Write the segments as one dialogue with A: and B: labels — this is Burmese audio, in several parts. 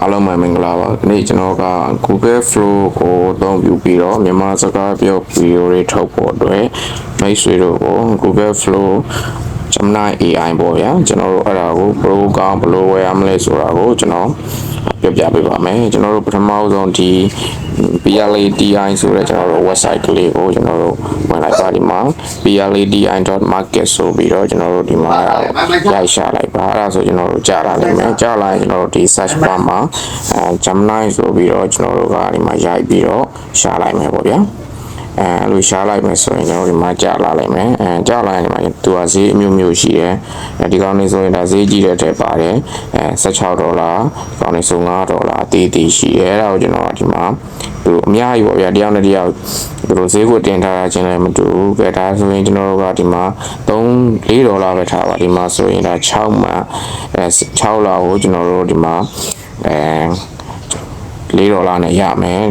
A: အားလုံးပဲမင်္ဂလာပါဒီနေ့ကျွန်တော်က Google Flow ကိုအသုံးပြုပြီးတော့မြန်မာစကားပြောဗီဒီယိုတွေထုတ်ဖို့အတွက်မိတ်ဆွေတို့ကို Google Flow Gemini AI ပေါ့ဗျာကျွန်တော်တို့အဲ့ဒါကို Pro ကောင်ဘယ်လိုဝယ်ရမလဲဆိုတာကိုကျွန်တော်ပြောပြပေးပါမယ်ကျွန်တော်တို့ပထမဆုံးဒီ PLADI ဆိုတဲ့ကျွန်တော်တို့ website ကလေးကိုကျွန်တော်တို့ဝင်လိုက်ပါဒီမှာ PLADI.market ဆိုပြီးတော့ကျွန်တော်တို့ဒီမှာရိုက်ရှာလိုက်ပါအဲ့ဒါဆိုကျွန်တော်တို့ကြားလာလိမ့်မယ်ကြားလာရင်ကျွန်တော်တို့ဒီ search bar မှာ Gemini ဆိုပြီးတော့ကျွန်တော်တို့ကဒီမှာရိုက်ပြီးတော့ရှာလိုက်မယ်ပေါ့ဗျာလို့ရှားလိုက်မယ်ဆိုရင်ကျွန်တော်ဒီမှာကြာလာလိုက်မယ်ကြာလာရင်ဒီမှာသူကဈေးအမျိုးမျိုးရှိတယ်ဒီကောင်လေးဆိုရင်ဒါဈေးကြီးတဲ့ထက်ပါတယ်$16ကောင်လေးဆို$5အသေးသေးရှိတယ်အဲ့ဒါကိုကျွန်တော်ဒီမှာသူအများကြီးပေါ့ဗျာတယောက်နဲ့တယောက်သူတို့ဈေးကိုတင်ထားတာချင်းလည်းမတူဘူးကဲဒါဆိုရင်ကျွန်တော်တို့ကဒီမှာ$4ပဲထားပါဒီမှာဆိုရင်ဒါ6မှ6လကိုကျွန်တော်တို့ဒီမှာ$4နဲ့ရမယ်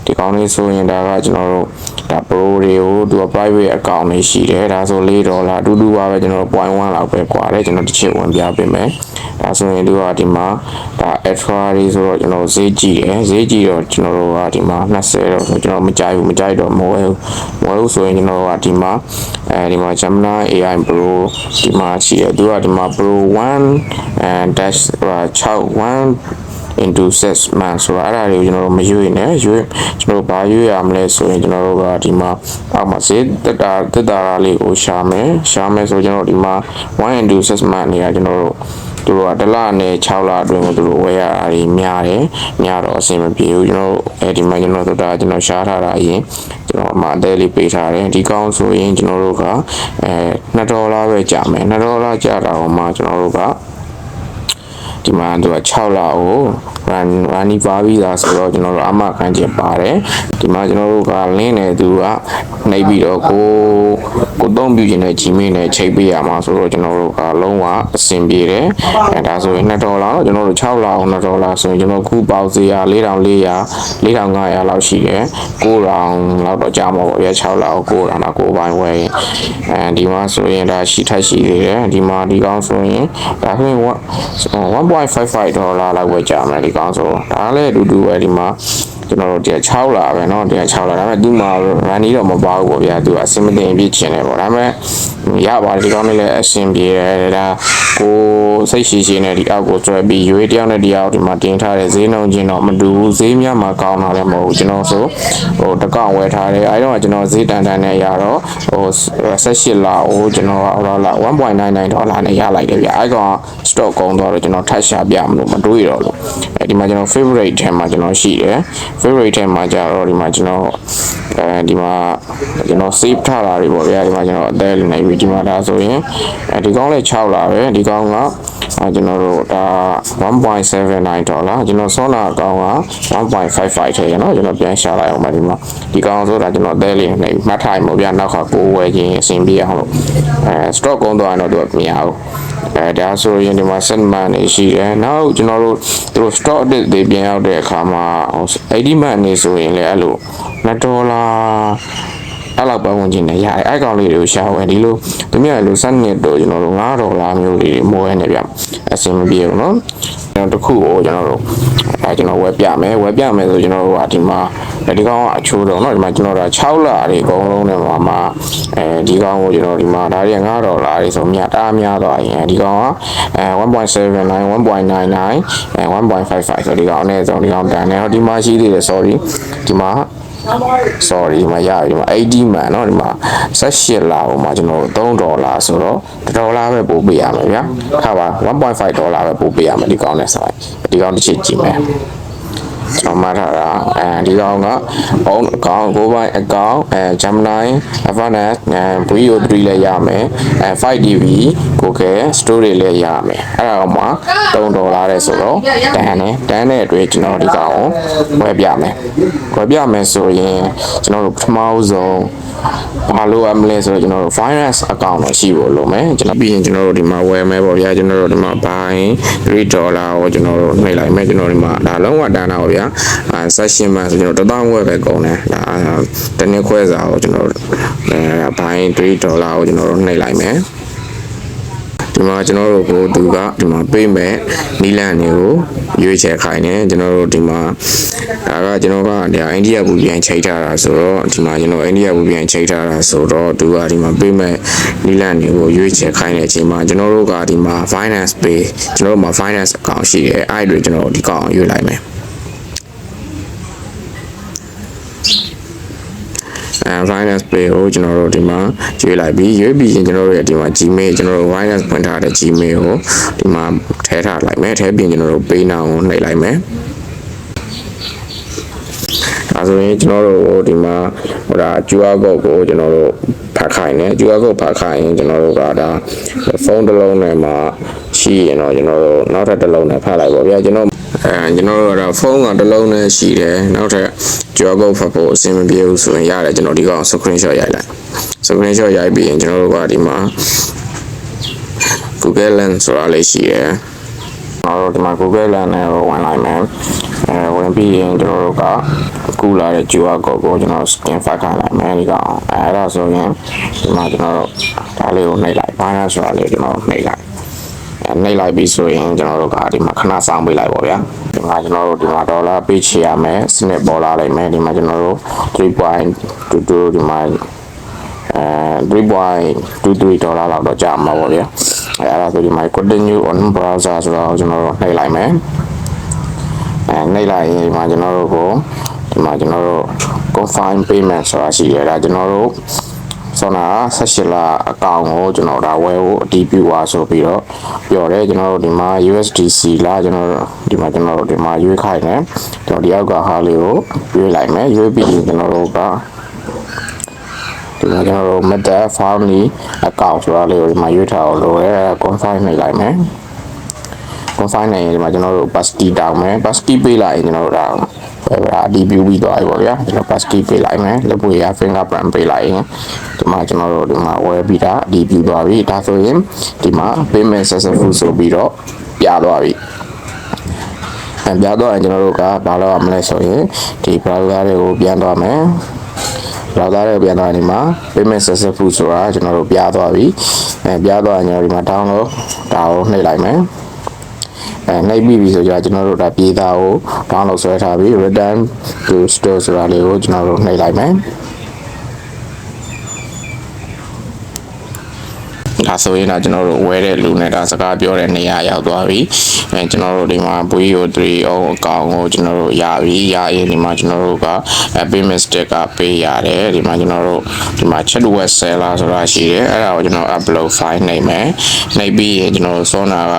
A: ဒီကောင်းလေးဆိုရင်ဒါကကျွန်တော်တို့ဒါ Pro တွေကိုသူက private account လေးရှိတယ်ဒါဆို$4အတူတူပါပဲကျွန်တော်တို့ 0.1 လောက်ပဲကွာတယ်ကျွန်တော်တစ်ချက်ဝင်ပြပေးမယ်ဒါဆိုရင်သူကဒီမှာဒါ extra လေးဆိုတော့ကျွန်တော်ဈေးကြည့်တယ်ဈေးကြည့်တော့ကျွန်တော်တို့ကဒီမှာ20တော့ဆိုကျွန်တော်မကြိုက်ဘူးမကြိုက်တော့မဝယ်ဘူးဆိုရင်ကျွန်တော်ကဒီမှာဒီမှာ Gemini AI Pro ဒီမှာရှိတယ်သူကဒီမှာ Pro 1 dash into 6 months ဆိုတော့အဲ့ဒါတွေကိုကျွန်တော်တို့မရွေးနဲ့ရွေးကျွန်တော်တို့ဘာရွေးရမလဲဆိုရင်ကျွန်တော်တို့ကဒီမှာအောက်မှာဈေးတက်တာလေးကိုရှာမယ်ဆိုကျွန်တော်ဒီမှာ1 into 6 months နေရာကျွန်တော်တို့သူတို့ကတစ်လနဲ့6လအတွင်းကိုသူတို့ဝယ်ရတာများတယ်များတော့အဆင်မပြေဘူးကျွန်တော်ဒီမှာကျွန်တော်တို့ဒါကျွန်တော်ရှားထားတာအရင်ကျွန်တော်အသေးလေးပေးထားတယ်ဒီကောင်းဆိုရင်ကျွန်တော်တို့က$2ပဲကြာမယ်$2ကြာတာဟိုမှာကျွန်တော်တို့ကဒီမှာသူက6လကို run ပါပြီးသားဆိုတော့ကျွန်တော်တို့အမှတ်ခံချက်ပါတယ်ဒီမှာကျွန်တော်တို့က link နဲ့သူကနှိပ်ပြီးတော့ကိုသုံးပြခြင်းနဲ့ Gmail နဲ့ချိန်ပေးရမှာဆိုတော့ကျွန်တော်တို့ကလုံးဝအဆင်ပြေတယ်ဒါဆိုရင်$2တော့ကျွန်တော်တို့6လအောင်$2ဆိုရင်ကျွန်တော်ခုပေါက်စရာ$4,500လောက်ရှိတယ်$9,000လောက်တော့ကြာမှာပေါ့ဗျာ6လအောင်$9,000တော့ကိုပိုင်းဝယ်ရင်ဒီမှာဆိုရင်ဒါရှိထက်ရှိသေးတယ်ဒီမှာဒီကောင်းဆိုရင်ဒါဆိုရင်$1.55လောက်ပဲကြာမယ်ဒီကောင်းဆိုဒါလည်းအတူတူပဲဒီမှာကျွန်တော်တို့6လပဲเนาะ6လဒါပေမဲ့ဒီမှာ run တော့မပါဘူးပေါ့ဗျာသူအဆင်မတင်ပြည့်ချင်တယ်ပေါ့ဒါပေမဲ့ရပါတယ်ဒီကောင်းလေးလည်းအဆင်ပြေတယ်ဒါကိုစိတ်ရှိနဲ့ဒီအောက်ကိုဆွဲပြီးရွေးတယောက်နဲ့တယောက်ဒီမှာတင်ထားတဲ့ဈေးနှုန်းချင်းတော့မတူဘူးဈေးများမှာကောင်းတာလည်းမဟုတ်ဘူးကျွန်တော်ဆိုတစ်ကောင်ဝယ်ထားတယ်အဲဒီတော့ကျွန်တော်ဈေးတန်နဲ့ရတော့18လကိုကျွန်တော်$1.99နဲ့ရလိုက်တယ်ဗျအဲဒီကောင် stock ကုန်တော့ကျွန်တော်ထပ်ရှာပြမလို့မတွေးတော့လို့ဒီမှာကျွန်တော် favorite ထဲမှာကျွန်တော်ရှိတယ် favorite ထဲမှာကြတော့ဒီမှာကျွန်တော်ဒီမှာကျွန်တော် save ထားတာတွေပေါ့ဗျာဒီမှာကျွန်တော်အသေးလေးနေပြီးဒီမှာဒါဆိုရင်ဒီကောင်းလေး6လာပဲဒီကောင်းကကျွန်တော်တို့ဒါ$1.79ကျွန်တော်ဆောနာအကောင်းက$1.55ထဲရနော်ကျွန်တော်ပြန်ရှာလိုက်အောင်ပါဒီမှာဒီကောင်းဆိုတာကျွန်တော်အသေးလေးနေမှတ်ထားရင်ပေါ့ဗျာနောက်ခါကိုဝယ်ခြင်းအဆင်ပြေအောင်လို့stock ကုန်တော့တော့သူကမရဘူးဒါဆိုရင်ဒီမှာ set man နေရှိတယ်နောက်ကျွန်တော်တို့သူတို့ stock တွေပြန်ရောက်တဲ့အခါမှာ80 man နေဆိုရင်လည်းအဲ့လို$2အဲ့လောက်ပတ်ဝန်းကျင်နဲ့ရတယ်အဲ့ကောင်လေးတွေကိုရှာဝယ်ဒီလိုသူများလိုစနစ်တော့ကျွန်တော်တို့$5မျိုးလေးမိုးရနေဗျအဆင်မပြေဘူးเนาะကျွန်တော်တခုကိုကျွန်တော်တို့ကျွန်တော်ဝယ်ပြမယ်ဆိုကျွန်တော်တို့ကဒီမှာဒီကောင်ကအချိုးတော့เนาะဒီမှာကျွန်တော်တို့6လတွေအကုန်လုံးနဲ့မှာဒီကောင်ကိုကျွန်တော်ဒီမှာဒါတွေက$5တွေဆိုမြတ်တားများသွားရင်ဒီကောင်က1.79 1.99 1.55ဆိုဒီကောင်အနည်းဆုံးဒီကောင်တန်တယ်ဟောဒီမှာရှိသေးတယ် sorry ဒီမှာမရပြီဒီမှာ80 man เนาะဒီမှာ18လဟိုမှာကျွန်တော်$3ဆိုတော့$1ပဲပို့ပေးရမယ်ဗျာဟာပါ$1.5ပဲပို့ပေးရမယ်ဒီကောင်နဲ့ဆိုင်ဒီကောင်တစ်ချက်ကြည့်မယ်ကျွန်တော်မှတ်ထားတာဒီကောင်ကဘုံအကောင့်ကိုပိုင်းအကောင့်Gemini Avanax VO3 လည်းရမယ်5DB Google Storage လည်းရမယ်အဲ့ဒါကမှ$3တဲ့ဆိုတော့တန်တဲ့အတွက်ကျွန်တော်ဒီကောင်ကိုဝယ်ပြမယ်ဆိုရင်ကျွန်တော်တို့ပထမဆုံးဘာလို့အမလဲဆိုတော့ကျွန်တော်တို့ finance account တော့ရှိဖို့လိုမယ်ကျွန်တော်ပြီးရင်ကျွန်တော်တို့ဒီမှာဝယ်မယ်ပေါ့ဗျာကျွန်တော်တို့ဒီမှာဘိုင်း$3ကိုကျွန်တော်တို့နှိပ်လိုက်မယ်ကျွန်တော်ဒီမှာဒါလုံးဝတန်တာပေါ့ဗျာsession မှာဆိုကျွန်တော်$1000ပဲကုန်တယ်ဒါတနည်းခွဲစာကိုကျွန်တော်တို့ဘိုင်း$3ကိုကျွန်တော်တို့နှိပ်လိုက်မယ် ဒီမှာကျွန်တော်တို့ကိုသူကဒီမှာပေးမဲ့နီလန်တွေကိုရွေးချယ်ခိုင်းတယ်ကျွန်တော်တို့ဒီမှာဒါကကျွန်တော်ကအိန္ဒိယဘူပြန်ချိန်ထားတာဆိုတော့ဒီမှာကျွန်တော်အိန္ဒိယဘူပြန်ချိန်ထားတာဆိုတော့သူကဒီမှာပေးမဲ့နီလန်တွေကိုရွေးချယ်ခိုင်းတဲ့အချိန်မှာကျွန်တော်တို့ကဒီမှာ finance pay ကျွန်တော်တို့မှာ finance account ရှိတယ်အဲ့တွေကျွန်တော်တို့ဒီကောင်ရွေးလိုက်မယ်finance pay ကိုကျွန်တော်တို့ဒီမှာရွေးလိုက်ပြီးရင်ကျွန်တော်တို့ရဲ့ဒီမှာ Gmail ကျွန်တော်တို့ finance ဖွင့်ထားတဲ့ Gmail ကိုဒီမှာထည့်ထားလိုက်မယ်ထည့်ပြီးကျွန်တော်တို့ pay now ကိုနှိပ်လိုက်မယ်ဒါဆိုရင်ကျွန်တော်တို့ဒီမှာဟိုဒါ QR code ကိုကျွန်တော်တို့ဖတ်ခိုင်းတယ် QR code ဖတ်ခိုင်းရင်ကျွန်တော်တို့ကဒါဖုန်းတစ်လုံးနဲ့မှာရှိရင်တော့ကျွန်တော်တို့နောက်ထပ်တစ်လုံးနဲ့ဖတ်လိုက်ပါဗျာကျွန်တော်တို့ဖုန်းကတစ်လုံးနဲ့ရှိတယ်နောက်ထပ် QR code ဖတ်ဖို့အဆင်မပြေဘူးဆိုရင်ရတယ်ကျွန်တော်ဒီကောင် screenshot ရိုက်လိုက် screenshot ရိုက်ပြီးရင်ကျွန်တော်တို့ကဒီမှာ Google Lens ဆိုတာလေးရှိတယ်ကျွန်တော်တို့ဒီမှာ Google Lens နဲ့ဝင်လိုက်မယ်ဝင်ပြီးရင်ကျွန်တော်တို့ကကူလာတဲ့ QR code ကိုကျွန်တော် scan ဖတ်ခိုင်းလိုက်မယ်ဒီကောင်အဲ့ဒါဆိုရင်ဒီမှာကျွန်တော်တို့ဒါလေးကိုနှိပ်လိုက် finance ဆိုတာလေးကျွန်တော်နှိပ်လိုက်နှိပ်လိုက်ပြီးဆိုရင်ကျွန်တော်တို့ကဒီမှာခဏစောင့်ပေးလိုက်ပါဗျာဒီမှာကျွန်တော်တို့ဒီမှာဒေါ်လာပေးချေရမယ်စနစ်ပေါ်လာလိုက်မယ်ဒီမှာကျွန်တော်တို့ 3.22 ဒီမှာ3.23 ဒေါ်လာလောက်တော့ကြာမှာပေါ့ဗျာအဲ့ဒါဆိုဒီမှာ continue on browser ဆိုတော့ကျွန်တော်တို့နှိပ်လိုက်မယ်နှိပ်လိုက်ရင်ဒီမှာကျွန်တော်တို့ကိုဒီမှာကျွန်တော်တို့ confirm payment ဆိုတာရှိတယ်ဒါကျွန်တော်တို့ဆောနာ18လအကောင့်ကိုကျွန်တော်ဒါဝယ်ဖို့အတီးပြွာဆိုပြီးတော့ပြောတယ်ကျွန်တော်တို့ဒီမှာ USDC လာကျွန်တော်တို့ဒီမှာရွေးခိုင်းတယ်ကျွန်တော်ဒီအောက်ကဟာလေးကိုရွေးလိုက်မယ်ရွေးပြီးကျွန်တော်တို့ကဒီမှာကျွန်တော်တို့ Meta Family account ဆိုတာလေးကိုဒီမှာရွေးထားအောင်လုပ်ရဲ confirm နှိပ်လိုက်မယ် confirm နေရင်ဒီမှာကျွန်တော်တို့ passkey တောင်းမယ် passkey ပေးလိုက်ရင်ကျွန်တော်တို့ဒါအတီးပြပြီးသွားပြီပေါ့ဗျာကျွန်တော် passkey ပေးလိုက်မယ်လက်ပွေရ fingerprint ပေးလိုက်ရင်ဒီမှာကျွန်တော်တို့ဒီမှာဝယ်ပြီးတာအတီးပြသွားပြီဒါဆိုရင်ဒီမှာ payment successful ဆိုပြီးတော့ပြသွားပြီပြသွားရင်ကျွန်တော်တို့ကဘာလို့ရမလဲဆိုရင်ဒီ browser တွေကိုပြန်သွားမယ် browser တွေပြန်သွားဒီမှာ payment successful ဆိုတာကျွန်တော်တို့ပြသွားပြီပြသွားရင်ကျွန်တော်ဒီမှာ download ဒါကိုနှိပ်လိုက်မယ်နှိပ်ပြီးပြီဆိုကြကျွန်တော်တို့ဒါပြေးသားကို download ဆွဲထားပြီး return to store ဆိုတာလေးကိုကျွန်တော်တို့နှိပ်လိုက်မယ်ဒါဆိုရင်တော့ကျွန်တော်တို့ဝဲတဲ့လူနဲ့ဒါစကားပြောတဲ့နေရာရောက်သွားပြီကျွန်တော်တို့ဒီမှာ VO3 အောင်အကောင့်ကိုကျွန်တော်တို့ရပြီရရင်ဒီမှာကျွန်တော်တို့က payment stick ကပေးရတယ်ဒီမှာကျွန်တော်တို့ဒီမှာ chat web seller ဆိုတာရှိတယ်အဲ့ဒါကိုကျွန်တော် upload file နှိပ်မယ်နှိပ်ပြီးရင်ကျွန်တော်တို့စောနာက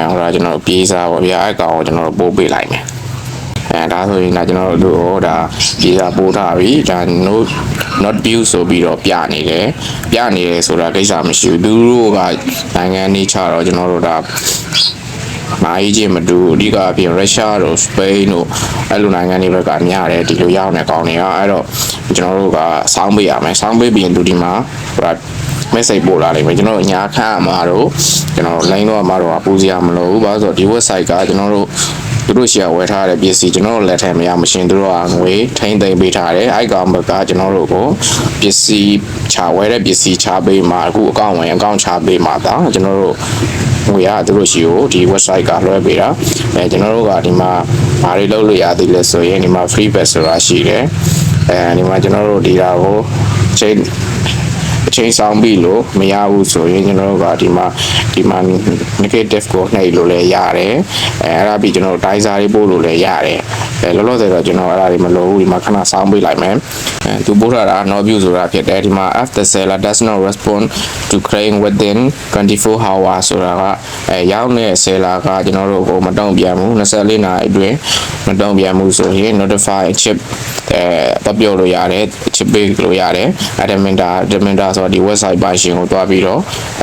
A: ဟိုဒါကျွန်တော်တို့ပြေးစားပါဗျာအဲ့ကောင်ကိုကျွန်တော်တို့ပို့ပေးလိုက်မယ်ဒါဆိုရင်ဒါကျွန်တော်တို့ဒါပြေးစားပို့ထားပြီဒါ not view ဆိုပြီးတော့ပြနေတယ်ဆိုတာကိစ္စမရှိဘူးသူတို့ကနိုင်ငံနေချတော့ကျွန်တော်တို့ဒါမာရေးချင်းမတူအဓိကအပြင်ရုရှားတို့စပိန်တို့အဲ့လိုနိုင်ငံတွေဘက်ကများတယ်ဒီလိုရောက်နေကောင်းနေအဲ့တော့ကျွန်တော်တို့ကစောင်းပေးရမယ်စောင်းပေးပြီးရင်သူဒီမှာဟိုmessage ပို့လာလိမ့်မယ်ကျွန်တော်ညာခန့်အမှာတော့ကျွန်တော် line တော့အမှာတော့ပူစရာမလိုဘူးဘာလို့ဆိုတော့ဒီ website ကကျွန်တော်တို့သူတို့ရှေ့ဝယ်ထားတဲ့ပစ္စည်းကျွန်တော်တို့လက်ထက်မရမရှင်သူတို့ကငွေထိန်းသိမ်းပေးထားတယ်အဲ့ကောင်ဘက်ကကျွန်တော်တို့ကိုပစ္စည်းချဝယ်တဲ့ပစ္စည်းချပေးမှာအခုအကောင့်ဝင်အကောင့်ချပေးမှာဒါကျွန်တော်တို့ငွေရသူတို့ရှိကိုဒီ website ကလွှဲပေးတာကျွန်တော်တို့ကဒီမှာဘာတွေလုပ်လို့ရသေးလဲဆိုရင်ဒီမှာ free pass ဆိုတာရှိတယ်ဒီမှာကျွန်တော်တို့ဒီတာကိုအချိန်ဆောင်ပြီလို့မရဘူးဆိုရင်ကျွန်တော်တို့ကဒီမှာ negative ကိုနှိပ်လို့လည်းရတယ်အဲ့ဒါပြီးကျွန်တော်တို့ dicer တွေပို့လို့လည်းရတယ်လောလောဆယ်တော့ကျွန်တော်အဲ့ဒါတွေမလိုဘူးဒီမှာခဏဆောင်ပေးလိုက်မယ်သူပို့ထားတာ no view ဆိုတာဖြစ်တယ်ဒီမှာ if the seller does not respond to claim within 24 hours ဆိုတာကရောက်တဲ့ seller ကကျွန်တော်တို့ကိုမတုံ့ပြန်ဘူး24နာရီအတွင်းမတုံ့ပြန်ဘူးဆိုရင် notify chip ပတ်ပြောလို့ရတယ် chip ပေးလို့ရတယ် adminဆိုတော့ဒီ website ပါရှင်ကိုတွားပြီးတော့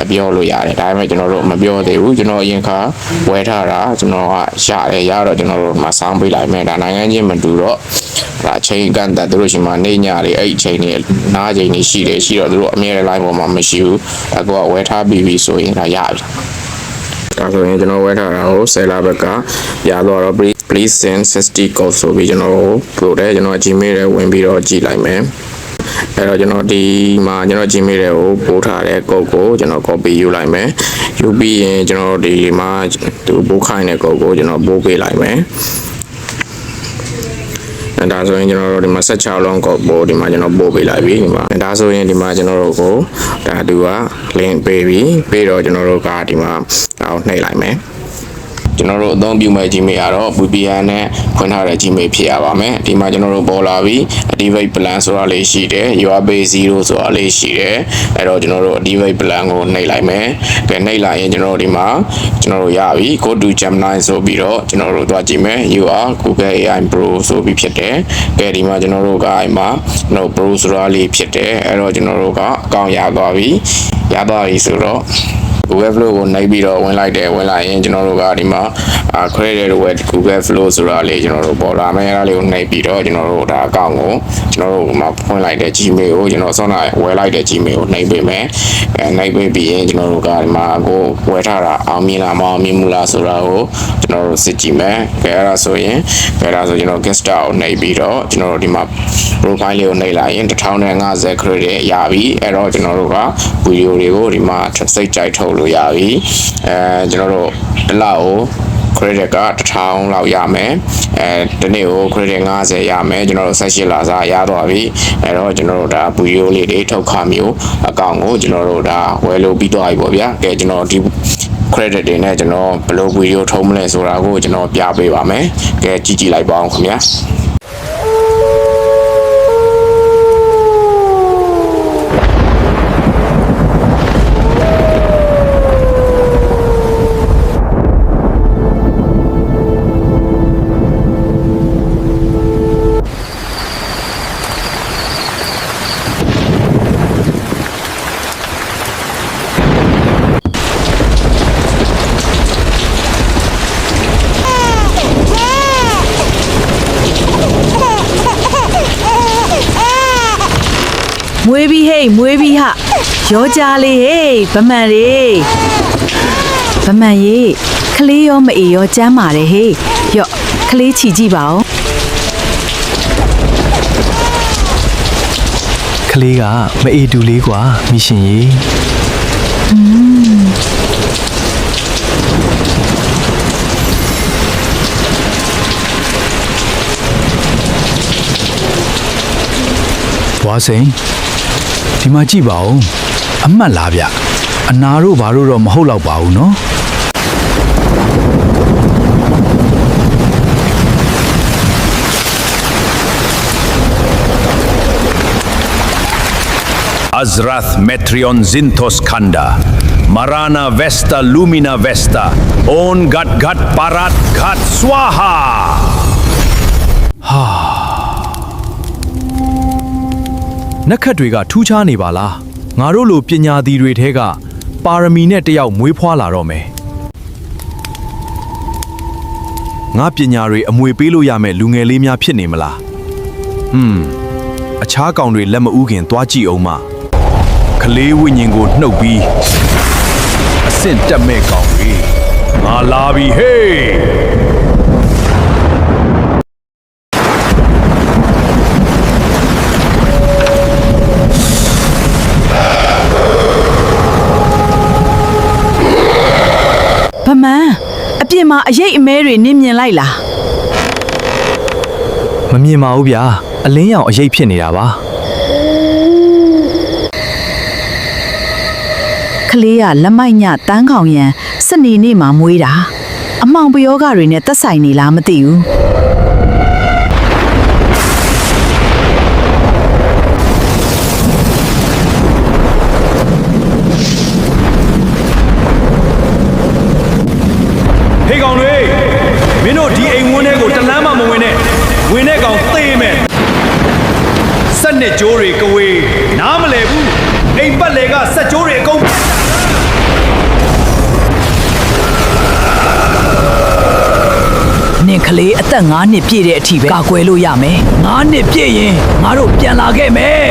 A: ပြောလို့ရတယ်ဒါပေမဲ့ကျွန်တော်တို့မပြောသေးဘူးကျွန်တော်အရင်ခါဝယ်ထားတာကျွန်တော်ကရတယ်ရတော့ကျွန်တော်တို့မဆောင်းပေးလိုက်မယ်ဒါနိုင်ငံချင်းမတူတော့ဒါအချိန်ကန်တဲ့သူတို့ရှိမှနေညတွေအဲ့အချိန်တွေနားချိန်တွေရှိတော့သူတို့အမြဲတမ်း line ပေါ်မှာမရှိဘူးအခုကဝယ်ထားပြီးပြီဆိုရင်ဒါရပြီဒါဆိုရင်ကျွန်တော်ဝယ်ထားတာကိုseller ဘက်ကပြတော့ please send 60 code ဆိုပြီးကျွန်တော်ပို့တယ်ကျွန်တော် Gmail ထဲဝင်ပြီးတော့ကြည့်လိုက်မယ် အဲ့တော့ကျွန်တော်ဒီမှာကျွန်တော် Gmail တွေကိုပို့ထားတဲ့ code ကိုကျွန်တော် copy ယူလိုက်မယ်ယူပြီးရင်ကျွန်တော်ဒီမှာသူပို့ခိုင်းတဲ့ code ကိုကျွန်တော်ပို့ပေးလိုက်မယ်ဒါဆိုရင်ကျွန်တော်တို့ဒီမှာ16လုံးကိုပို့ဒီမှာကျွန်တော်ပို့ပေးလိုက်ပြီဒီမှာဒါဆိုရင်ဒီမှာကျွန်တော်တို့ကိုဒါသူက link ပေးပြီးတော့ကျွန်တော်တို့ကဒီမှာနှိပ်လိုက်မယ်ကျွန်တော်တို့အသုံးပြုမဲ့ Gmail ကတော့ VPN နဲ့ဖွင့်ထားတဲ့ Gmail ဖြစ်ရပါမယ်ဒီမှာကျွန်တော်တို့ပေါ်လာပြီး Activate Plan ဆိုတာလေးရှိတယ် URBase 0ဆိုတာလေးရှိတယ်အဲ့တော့ကျွန်တော်တို့ Activate Plan ကိုနှိပ်လိုက်မယ်ကဲနှိပ်လိုက်ရင်ကျွန်တော်တို့ဒီမှာကျွန်တော်တို့ရပြီ Go to Gemini ဆိုပြီးတော့ကျွန်တော်တို့သွားကြည့်မယ် You are Google AI Pro ဆိုပြီးဖြစ်တယ်ကဲဒီမှာကျွန်တော်တို့ကအဲ့မှာကျွန်တော် Pro ဆိုတာလေးဖြစ်တယ်အဲ့တော့ကျွန်တော်တို့ကအကောင့်ရသွားပြီဆိုတော့ Google Flow ကိုနှိပ်ပြီးတော့ဝင်လိုက်ရင်ကျွန်တော်တို့ကဒီမှာcredit ဝယ် Google Flow ဆိုတာလေးကျွန်တော်တို့ပေါ်လာမယ်အဲ့ဒါလေးကိုနှိပ်ပြီးတော့ကျွန်တော်တို့ဒါအကောင့်ကိုကျွန်တော်တို့မှာဖွင့်လိုက်တဲ့ Gmail ကိုကျွန်တော်ဆောင်းလာဝယ်လိုက်တဲ့ Gmail ကိုနှိပ်ပေးမယ်နှိပ်ပေးပြီးရင်ကျွန်တော်တို့ကဒီမှာကိုဝယ်ထားတာအောင်မြင်လားမအောင်မြင်ဘူးလားဆိုတာကိုကျွန်တော်တို့စစ်ကြည့်မယ်အဲ့ဒါဆိုကျွန်တော် guest star ကိုနှိပ်ပြီးတော့ကျွန်တော်တို့ဒီမှာ profile လေးကိုနှိပ်လိုက်ရင်1050 credit ရပြီအဲ့တော့ကျွန်တော်တို့ကဗီဒီယိုတွေကိုဒီမှာစိတ်ကြိုက်ထုတ်လို့ရပြီကျွန်တော်တို့တစ်လကို credit က1000လောက်ရမယ်ဒီနေ့ကို credit 50ရမယ်ကျွန်တော်တို့18လစာရသွားပြီအဲ့တော့ကျွန်တော်တို့ဒါဗီဒီယိုလေးတွေထုတ်ခါမျိုးအကောင့်ကိုကျွန်တော်တို့ဒါဝယ်လို့ပြီးသွားပြီပေါ့ဗျာကဲကျွန်တော်ဒီ credit တွေနဲ့ကျွန်တော်ဘယ်လိုဗီဒီယိုထုတ်မလဲဆိုတာကိုကျွန်တော်ပြပေးပါမယ်ကဲကြည့်လိုက်ပါအောင်ခင်ဗျာ
B: မွေးပြီးဟေးမွေးပြီးဟာရောကြားလေးဟေးဗမန်လေးဗမန်ရေးခလေးရောမအေးရောကျမ်းပါတယ်ဟေးရော့ခလေးချီကြည့်ပါဦး
C: ကလေးကမအေးတူလေးကွာမိရှင်ရေဘွားစိန်ဒီမှာကြည့်ပါဦးအမှတ်လားဗျအနာတို့ဘာလို့တော့မဟုတ်တော့ပါဘူးနော်
D: Azrath Metrion Zinthos Khanda Marana Vesta Lumina Vesta On Gat Gat Parat Gat Swaha
C: နက်ခတ်တွေကထူးခြားနေပါလားငါတို့လိုပညာသီတွေထဲကပါရမီနဲ့တယောက်မွေးဖွားလာတော့မယ်ငါပညာတွေအမွေပေးလို့ရမယ်လူငယ်လေးများဖြစ်နေမလားအခြားကောင်တွေလက်မဦးခင်သွားကြည့်အောင်မကလေးဝိညာဉ်ကိုနှုတ်ပြီးအဆင့်တက်မဲ့ကောင်တွေငါလာပြီဟေး
B: ဗမန်အပြင်မှာအရေးအမဲတွေနင်းမြင်လိုက်လား
C: မမြင်ပါဘူးဗျာအလင်းရောင်အရေးဖြစ်နေတာပါ
B: ကလေးကလက်မိုက်ညတန်းခေါင်ရန်စနေနေ့မှာမွေးတာအမောင်ပယောဂတွေနဲ့သက်ဆိုင်နေလားမသိဘူး
D: ဟေးကောင်တွေမင်းတို့ဒီအိမ်ဝန်းထဲကိုတလန်းမှမဝင်နဲ့ဝင်တဲ့ကောင်သေမယ်စက်နှစ်ကြိုးတွေကဝေးနားမလဲဘူးအိမ်ပတ်လေကစက်ကြိုးတွေအကုန်
B: နင်ကလေးအသက်9နှစ်ပြည့်တဲ့အထိပဲကာကွယ်လို့ရမယ်9နှစ်ပြည့်ရင်ငါတို့ပြန်လာခဲ့မယ်